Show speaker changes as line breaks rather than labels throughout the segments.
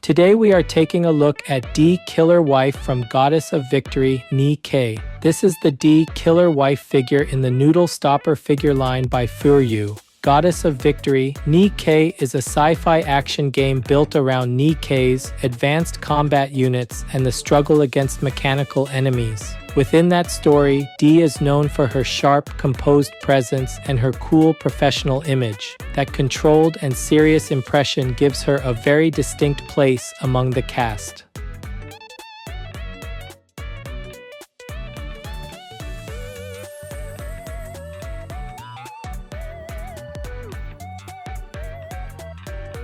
Today we are taking a look at D Killer Wife from Goddess of Victory, NIKKE. This is the D Killer Wife figure in the Noodle Stopper Figure line by FuRyu. Goddess of Victory, NIKKE is a sci-fi action game built around Nikkes, advanced combat units, and the struggle against mechanical enemies. Within that story, D is known for her sharp, composed presence and her cool professional image. That controlled and serious impression gives her a very distinct place among the cast.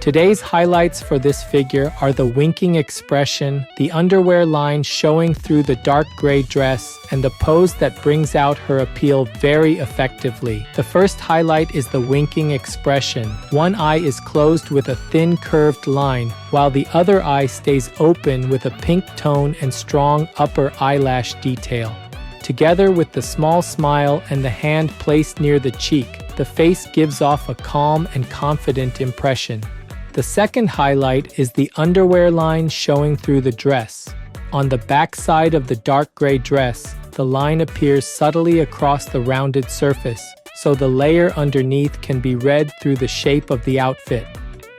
Today's highlights for this figure are the winking expression, the underwear line showing through the dark gray dress, and the pose that brings out her appeal very effectively. The first highlight is the winking expression. One eye is closed with a thin curved line, while the other eye stays open with a pink tone and strong upper eyelash detail. Together with the small smile and the hand placed near the cheek, the face gives off a calm and confident impression. The second highlight is the underwear line showing through the dress. On the back side of the dark gray dress, the line appears subtly across the rounded surface, so the layer underneath can be read through the shape of the outfit.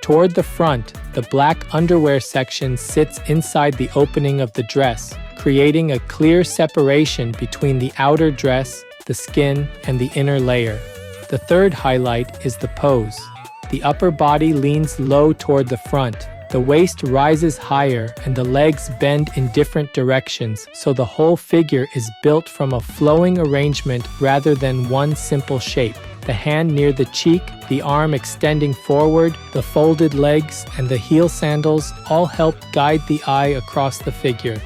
Toward the front, the black underwear section sits inside the opening of the dress, creating a clear separation between the outer dress, the skin, and the inner layer. The third highlight is the pose. The upper body leans low toward the front, the waist rises higher, and the legs bend in different directions, so the whole figure is built from a flowing arrangement rather than one simple shape. The hand near the cheek, the arm extending forward, the folded legs, and the heel sandals all help guide the eye across the figure.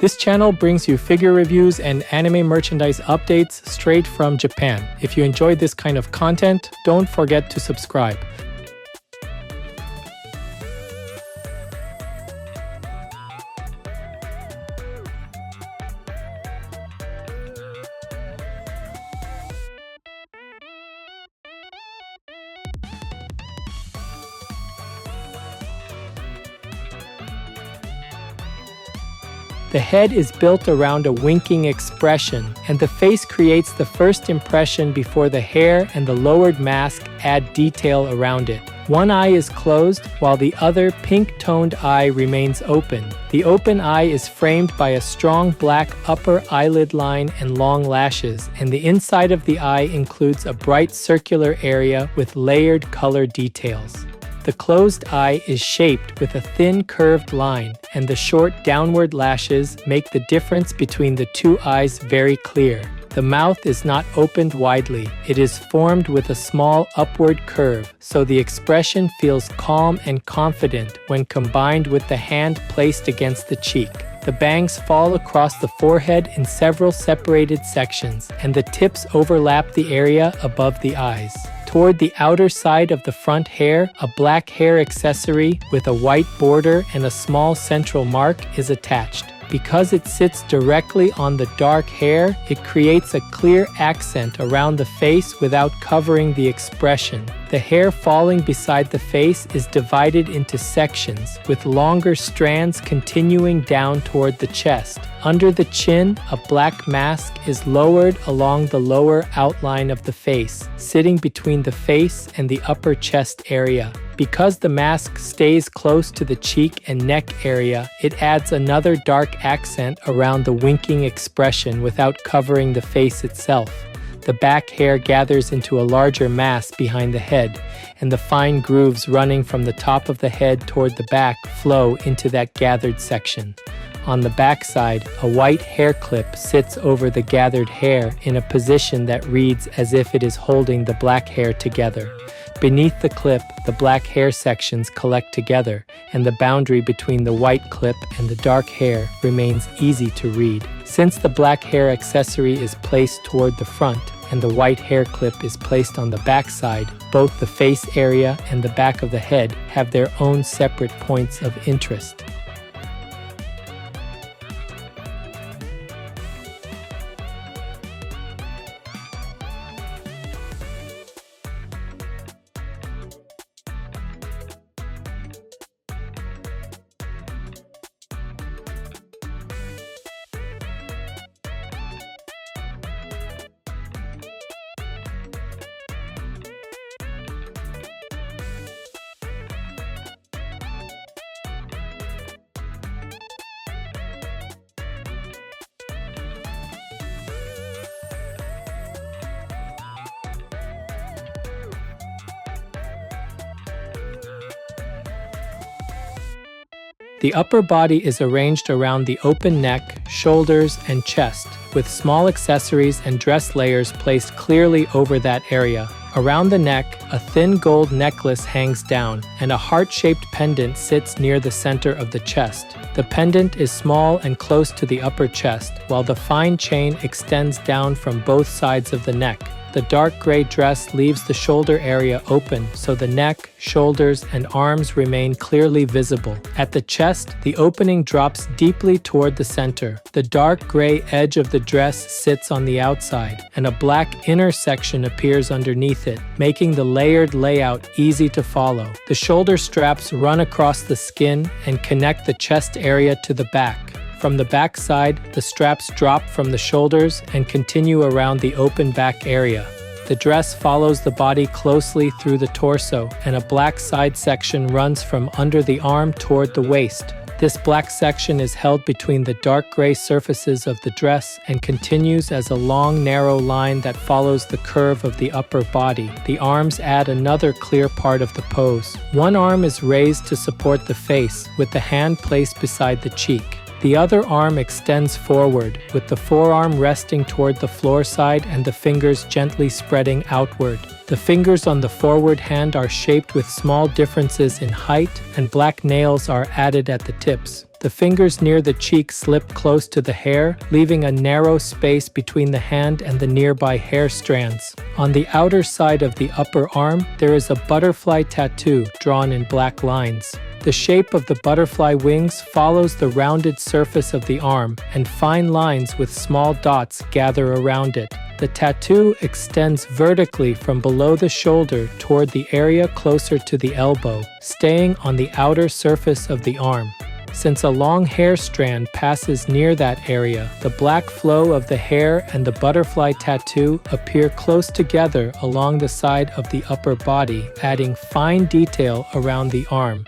This channel brings you figure reviews and anime merchandise updates straight from Japan. If you enjoyed this kind of content, don't forget to subscribe. The head is built around a winking expression, and the face creates the first impression before the hair and the lowered mask add detail around it. One eye is closed, while the other pink-toned eye remains open. The open eye is framed by a strong black upper eyelid line and long lashes, and the inside of the eye includes a bright circular area with layered color details. The closed eye is shaped with a thin curved line, and the short downward lashes make the difference between the two eyes very clear. The mouth is not opened widely. It is formed with a small upward curve, so the expression feels calm and confident when combined with the hand placed against the cheek. The bangs fall across the forehead in several separated sections, and the tips overlap the area above the eyes. Toward the outer side of the front hair, a black hair accessory with a white border and a small central mark is attached. Because it sits directly on the dark hair, it creates a clear accent around the face without covering the expression. The hair falling beside the face is divided into sections, with longer strands continuing down toward the chest. Under the chin, a black mask is lowered along the lower outline of the face, sitting between the face and the upper chest area. Because the mask stays close to the cheek and neck area, it adds another dark accent around the winking expression without covering the face itself. The back hair gathers into a larger mass behind the head, and the fine grooves running from the top of the head toward the back flow into that gathered section. On the back side, a white hair clip sits over the gathered hair in a position that reads as if it is holding the black hair together. Beneath the clip, the black hair sections collect together, and the boundary between the white clip and the dark hair remains easy to read. Since the black hair accessory is placed toward the front and the white hair clip is placed on the back side, both the face area and the back of the head have their own separate points of interest. The upper body is arranged around the open neck, shoulders, and chest, with small accessories and dress layers placed clearly over that area. Around the neck, a thin gold necklace hangs down, and a heart-shaped pendant sits near the center of the chest. The pendant is small and close to the upper chest, while the fine chain extends down from both sides of the neck. The dark gray dress leaves the shoulder area open, so the neck, shoulders, and arms remain clearly visible. At the chest, the opening drops deeply toward the center. The dark gray edge of the dress sits on the outside, and a black inner section appears underneath it, making the layered layout easy to follow. The shoulder straps run across the skin and connect the chest area to the back. From the back side, the straps drop from the shoulders and continue around the open back area. The dress follows the body closely through the torso, and a black side section runs from under the arm toward the waist. This black section is held between the dark gray surfaces of the dress and continues as a long, narrow line that follows the curve of the upper body. The arms add another clear part of the pose. One arm is raised to support the face, with the hand placed beside the cheek. The other arm extends forward, with the forearm resting toward the floor side and the fingers gently spreading outward. The fingers on the forward hand are shaped with small differences in height, and black nails are added at the tips. The fingers near the cheek slip close to the hair, leaving a narrow space between the hand and the nearby hair strands. On the outer side of the upper arm, there is a butterfly tattoo drawn in black lines. The shape of the butterfly wings follows the rounded surface of the arm, and fine lines with small dots gather around it. The tattoo extends vertically from below the shoulder toward the area closer to the elbow, staying on the outer surface of the arm. Since a long hair strand passes near that area, the black flow of the hair and the butterfly tattoo appear close together along the side of the upper body, adding fine detail around the arm.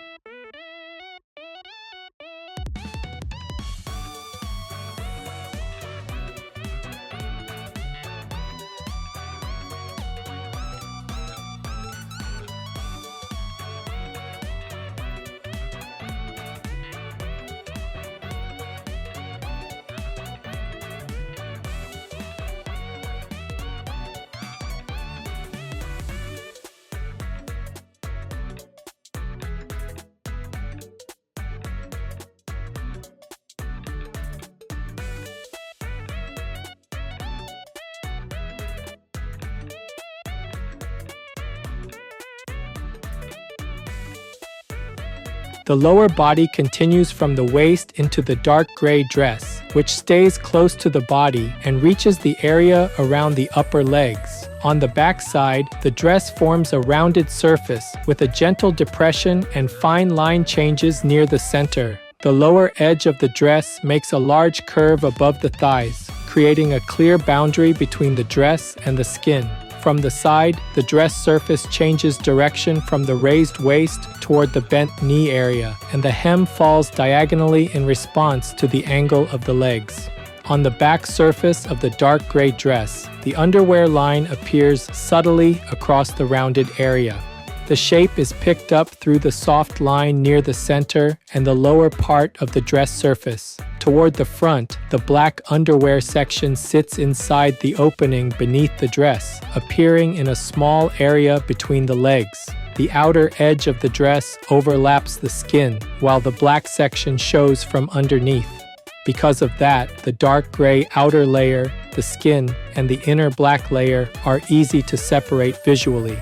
The lower body continues from the waist into the dark gray dress, which stays close to the body and reaches the area around the upper legs. On the back side, the dress forms a rounded surface with a gentle depression and fine line changes near the center. The lower edge of the dress makes a large curve above the thighs, creating a clear boundary between the dress and the skin. From the side, the dress surface changes direction from the raised waist toward the bent knee area, and the hem falls diagonally in response to the angle of the legs. On the back surface of the dark gray dress, the underwear line appears subtly across the rounded area. The shape is picked up through the soft line near the center and the lower part of the dress surface. Toward the front, the black underwear section sits inside the opening beneath the dress, appearing in a small area between the legs. The outer edge of the dress overlaps the skin, while the black section shows from underneath. Because of that, the dark gray outer layer, the skin, and the inner black layer are easy to separate visually.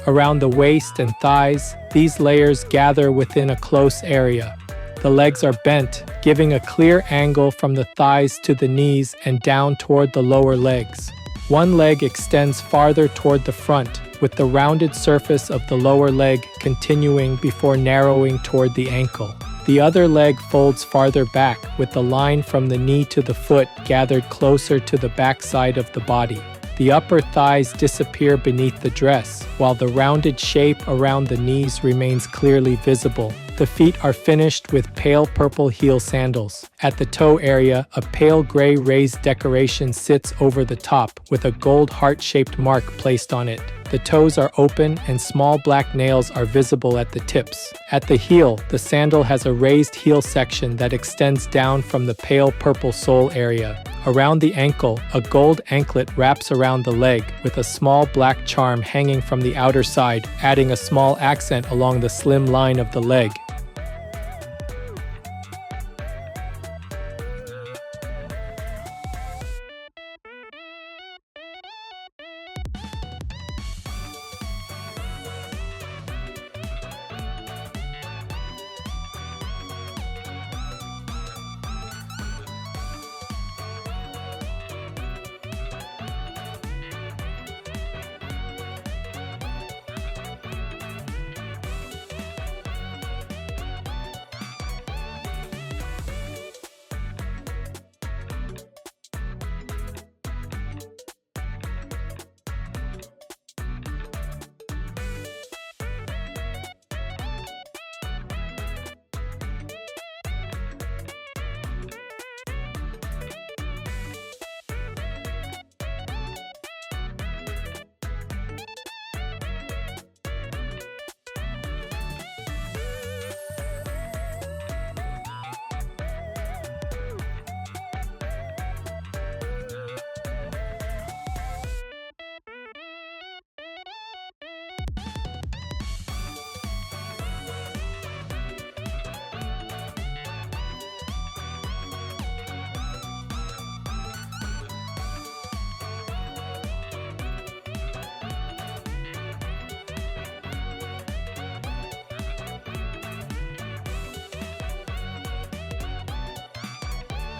Around the waist and thighs, these layers gather within a close area. The legs are bent, giving a clear angle from the thighs to the knees and down toward the lower legs. One leg extends farther toward the front, with the rounded surface of the lower leg continuing before narrowing toward the ankle. The other leg folds farther back, with the line from the knee to the foot gathered closer to the backside of the body. The upper thighs disappear beneath the dress, while the rounded shape around the knees remains clearly visible. The feet are finished with pale purple heel sandals. At the toe area, a pale gray raised decoration sits over the top, with a gold heart-shaped mark placed on it. The toes are open and small black nails are visible at the tips. At the heel, the sandal has a raised heel section that extends down from the pale purple sole area. Around the ankle, a gold anklet wraps around the leg, with a small black charm hanging from the outer side, adding a small accent along the slim line of the leg.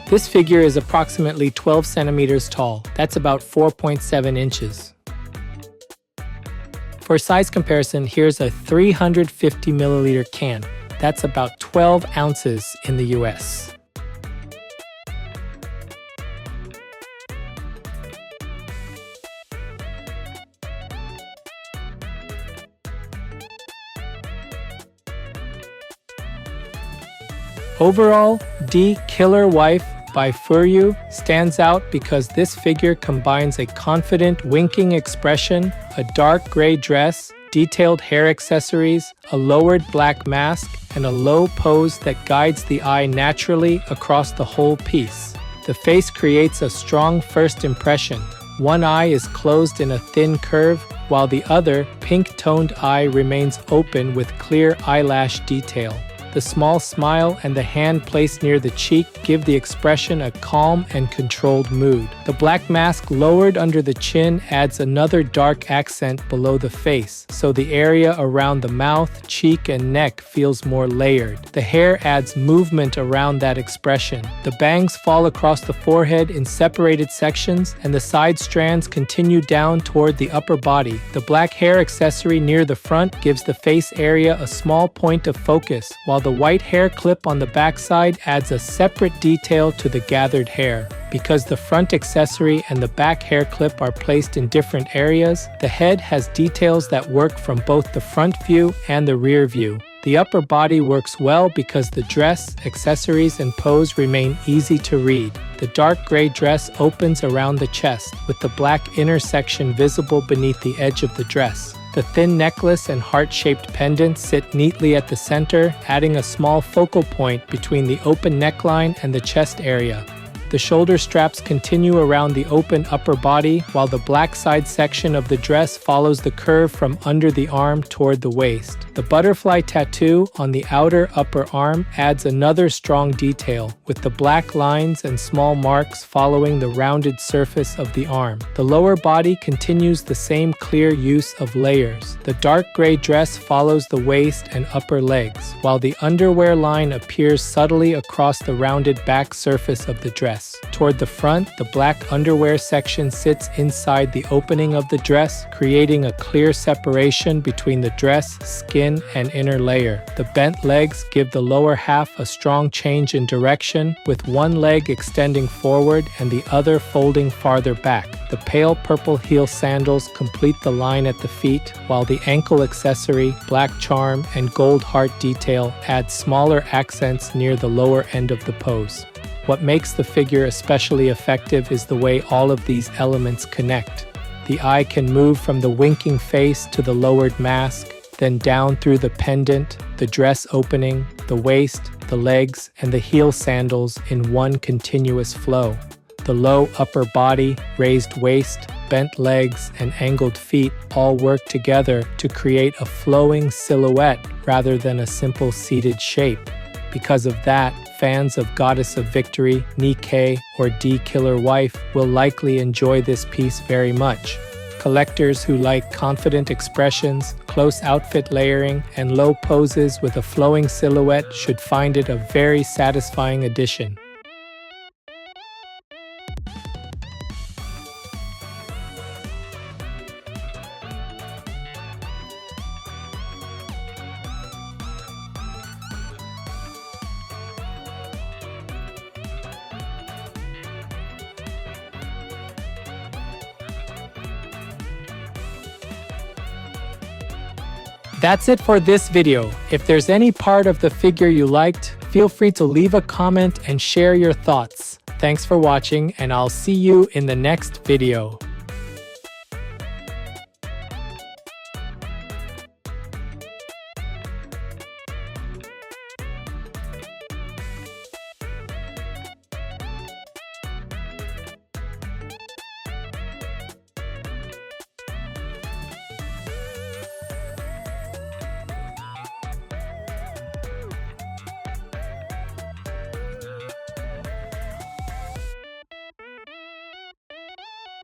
This figure is approximately 12 centimeters tall. That's about 4.7 inches. For size comparison, here's a 350 milliliter can. That's about 12 ounces in the US. Overall, The Killer Wife by FuRyu stands out because this figure combines a confident, winking expression, a dark gray dress, detailed hair accessories, a lowered black mask, and a low pose that guides the eye naturally across the whole piece. The face creates a strong first impression. One eye is closed in a thin curve, while the other, pink-toned eye remains open with clear eyelash detail. The small smile and the hand placed near the cheek give the expression a calm and controlled mood. The black mask lowered under the chin adds another dark accent below the face, so the area around the mouth, cheek, and neck feels more layered. The hair adds movement around that expression. The bangs fall across the forehead in separated sections, and the side strands continue down toward the upper body. The black hair accessory near the front gives the face area a small point of focus, while the white hair clip on the backside adds a separate detail to the gathered hair. Because the front accessory and the back hair clip are placed in different areas, the head has details that work from both the front view and the rear view. The upper body works well because the dress, accessories, and pose remain easy to read. The dark gray dress opens around the chest, with the black inner section visible beneath the edge of the dress. The thin necklace and heart-shaped pendant sit neatly at the center, adding a small focal point between the open neckline and the chest area. The shoulder straps continue around the open upper body, while the black side section of the dress follows the curve from under the arm toward the waist. The butterfly tattoo on the outer upper arm adds another strong detail, with the black lines and small marks following the rounded surface of the arm. The lower body continues the same clear use of layers. The dark gray dress follows the waist and upper legs, while the underwear line appears subtly across the rounded back surface of the dress. Toward the front, the black underwear section sits inside the opening of the dress, creating a clear separation between the dress, skin, and inner layer. The bent legs give the lower half a strong change in direction, with one leg extending forward and the other folding farther back. The pale purple heel sandals complete the line at the feet, while the ankle accessory, black charm, and gold heart detail add smaller accents near the lower end of the pose. What makes the figure especially effective is the way all of these elements connect. The eye can move from the winking face to the lowered mask, then down through the pendant, the dress opening, the waist, the legs, and the heel sandals in one continuous flow. The low upper body, raised waist, bent legs, and angled feet all work together to create a flowing silhouette rather than a simple seated shape. Because of that, fans of Goddess of Victory, NIKKE, or D-Killer Wife will likely enjoy this piece very much. Collectors who like confident expressions, close outfit layering, and low poses with a flowing silhouette should find it a very satisfying addition. That's it for this video. If there's any part of the figure you liked, feel free to leave a comment and share your thoughts. Thanks for watching, and I'll see you in the next video.